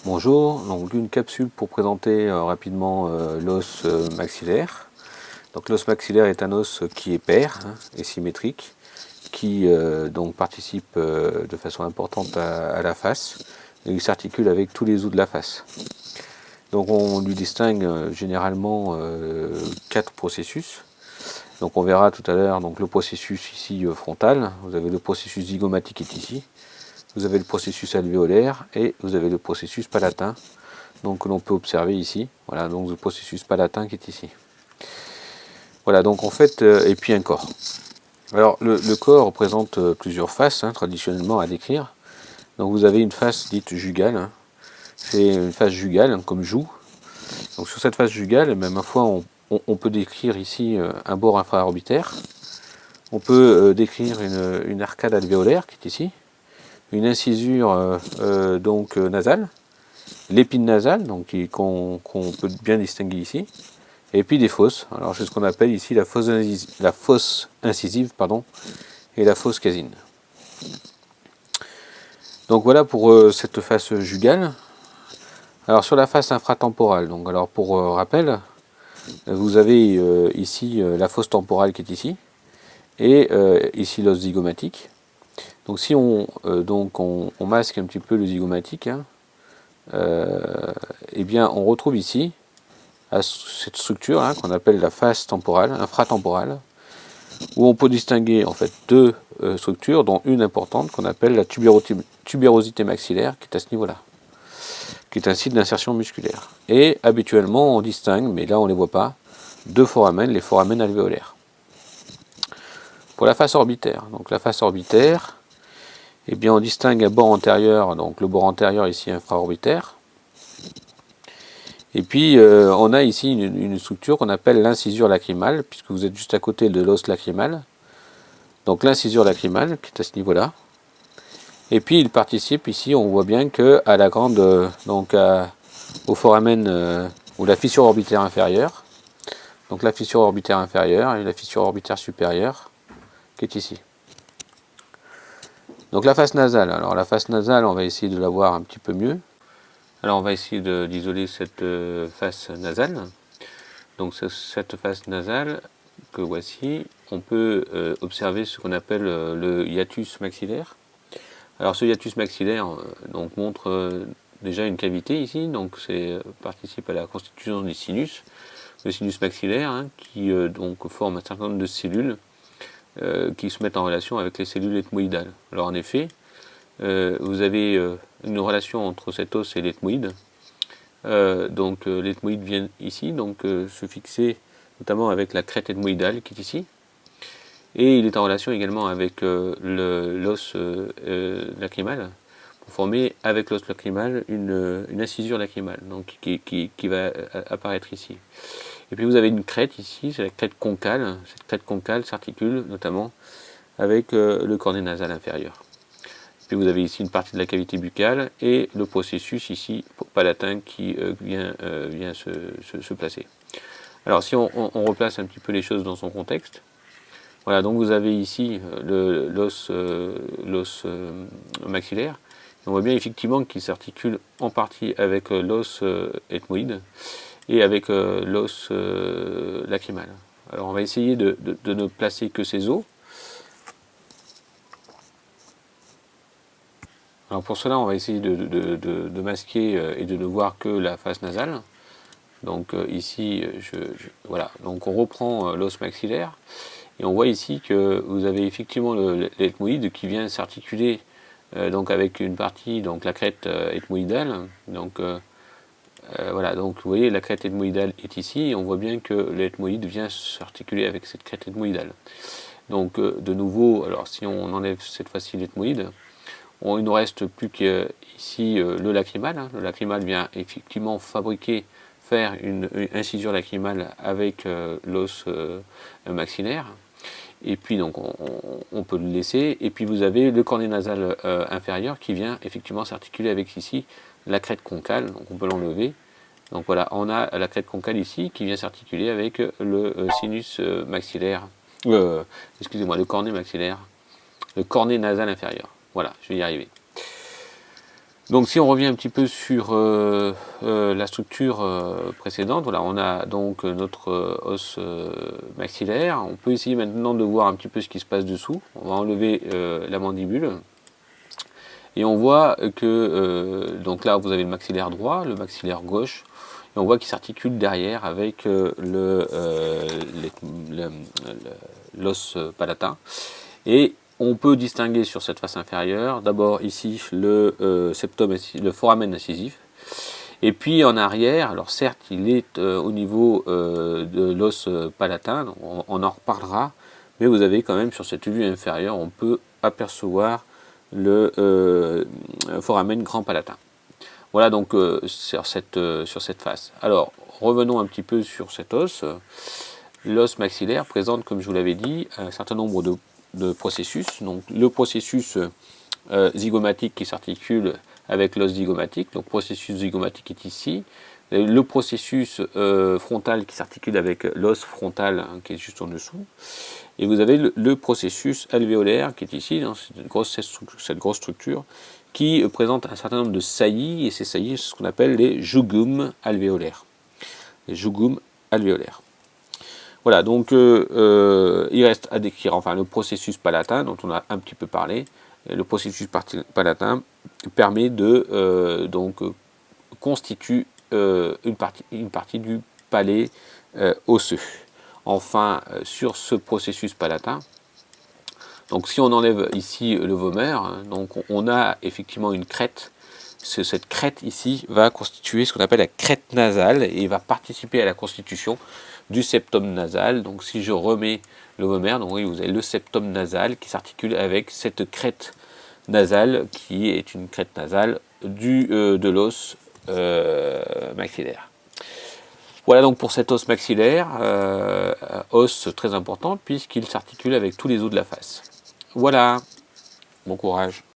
Bonjour, donc une capsule pour présenter rapidement l'os maxillaire. Donc l'os maxillaire est un os qui est pair et symétrique, qui donc participe de façon importante à la face, et il s'articule avec tous les os de la face. Donc on lui distingue généralement 4 processus. Donc on verra tout à l'heure donc le processus ici frontal, vous avez le processus zygomatique qui est ici, vous avez le processus alvéolaire et vous avez le processus palatin, donc que l'on peut observer ici. Voilà, donc le processus palatin qui est ici. Voilà, donc en fait, et puis un corps. Alors le corps représente plusieurs faces, traditionnellement à décrire. Donc vous avez une face dite jugale, c'est une face jugale, comme joue. Donc sur cette face jugale, même ma foi, on peut décrire ici un bord infraorbitaire. On peut décrire une arcade alvéolaire qui est ici, une incisure donc nasale, l'épine nasale, donc qu'on peut bien distinguer ici, et puis des fosses. Alors c'est ce qu'on appelle ici la fosse incisive, pardon, et la fosse casine. Donc voilà pour cette face jugale. Alors sur la face infratemporale, donc alors pour rappel, vous avez ici la fosse temporale qui est ici, et ici l'os zygomatique. Donc si on masque un petit peu le zygomatique, eh bien on retrouve ici à cette structure qu'on appelle la face temporale, infratemporale, où on peut distinguer en fait deux structures, dont une importante qu'on appelle la tubérosité maxillaire, qui est à ce niveau-là, qui est un site d'insertion musculaire. Et habituellement on distingue, mais là on ne les voit pas, deux foramen, les foramen alvéolaires. Pour la face orbitaire, donc la face orbitaire, eh bien on distingue un bord antérieur, donc le bord antérieur ici infraorbitaire. Et puis on a ici une structure qu'on appelle l'incisure lacrymale, puisque vous êtes juste à côté de l'os lacrymal. Donc l'incisure lacrymale qui est à ce niveau-là. Et puis il participe ici, on voit bien que à la grande, au foramen ou la fissure orbitaire inférieure. Donc la fissure orbitaire inférieure et la fissure orbitaire supérieure qui est ici. Donc la face nasale. Alors la face nasale, on va essayer de la voir un petit peu mieux. Alors on va essayer d'isoler cette face nasale. Donc cette face nasale que voici, on peut observer ce qu'on appelle le hiatus maxillaire. Alors ce hiatus maxillaire donc montre déjà une cavité ici, donc c'est participe à la constitution des sinus, le sinus maxillaire qui donc forme un certain nombre de cellules qui se mettent en relation avec les cellules ethmoïdales. Alors en effet, vous avez une relation entre cet os et l'ethmoïde. L'ethmoïde vient ici, donc se fixer notamment avec la crête ethmoïdale qui est ici. Et il est en relation également avec l'os lacrymal, pour former avec l'os lacrymal une incisure lacrymale, donc qui va apparaître ici. Et puis vous avez une crête ici, c'est la crête concale. Cette crête concale s'articule notamment avec le cornet nasal inférieur. Puis vous avez ici une partie de la cavité buccale et le processus ici palatin qui vient se placer. Alors si on replace un petit peu les choses dans son contexte, voilà, donc vous avez ici l'os maxillaire. On voit bien effectivement qu'il s'articule en partie avec l'os ethmoïde et avec l'os lacrymal. Alors on va essayer de ne placer que ces os. Alors pour cela, on va essayer de masquer et de ne voir que la face nasale. Donc ici, voilà. Donc on reprend l'os maxillaire et on voit ici que vous avez effectivement l'ethmoïde qui vient s'articuler donc avec une partie, donc la crête ethmoïdale. Donc voilà. Donc vous voyez, la crête ethmoïdale est ici et on voit bien que l'ethmoïde vient s'articuler avec cette crête ethmoïdale. Donc de nouveau, alors si on enlève cette fois-ci l'ethmoïde, il ne nous reste plus qu'ici le lacrymal. Le lacrymal vient effectivement faire une incisure lacrymale avec l'os maxillaire. Et puis donc on peut le laisser. Et puis vous avez le cornet nasal inférieur qui vient effectivement s'articuler avec ici la crête concale. Donc on peut l'enlever. Donc voilà, on a la crête concale ici qui vient s'articuler avec le sinus maxillaire. Excusez-moi, le cornet maxillaire. Le cornet nasal inférieur. Voilà, je vais y arriver. Donc si on revient un petit peu sur la structure précédente, voilà, on a donc notre os maxillaire. On peut essayer maintenant de voir un petit peu ce qui se passe dessous. On va enlever la mandibule. Et on voit que, donc là vous avez le maxillaire droit, le maxillaire gauche, et on voit qu'il s'articule derrière avec l'os palatin. Et on peut distinguer sur cette face inférieure, d'abord ici le foramen incisif, et puis en arrière, alors certes il est au niveau de l'os palatin, on en reparlera, mais vous avez quand même sur cette vue inférieure, on peut apercevoir le foramen grand palatin. Voilà donc sur cette face. Alors revenons un petit peu sur cet os. L'os maxillaire présente, comme je vous l'avais dit, un certain nombre de processus. Donc le processus zygomatique qui s'articule avec l'os zygomatique, donc processus zygomatique est ici. Le processus frontal qui s'articule avec l'os frontal hein, qui est juste en dessous. Et vous avez le processus alvéolaire qui est ici, dans cette grosse structure, qui présente un certain nombre de saillies, et ces saillies, c'est ce qu'on appelle les jugums alvéolaires. Les jugums alvéolaires. Voilà, donc il reste à décrire enfin, le processus palatin, dont on a un petit peu parlé. Le processus palatin permet de constitue une partie du palais osseux. Enfin, sur ce processus palatin, donc si on enlève ici le vomer, hein, donc on a effectivement une crête. Cette crête ici va constituer ce qu'on appelle la crête nasale et va participer à la constitution du septum nasal. Donc si je remets le vomer, donc oui, vous avez le septum nasal qui s'articule avec cette crête nasale qui est une crête nasale de l'os maxillaire. Voilà donc pour cet os maxillaire, os très important puisqu'il s'articule avec tous les os de la face. Voilà, bon courage.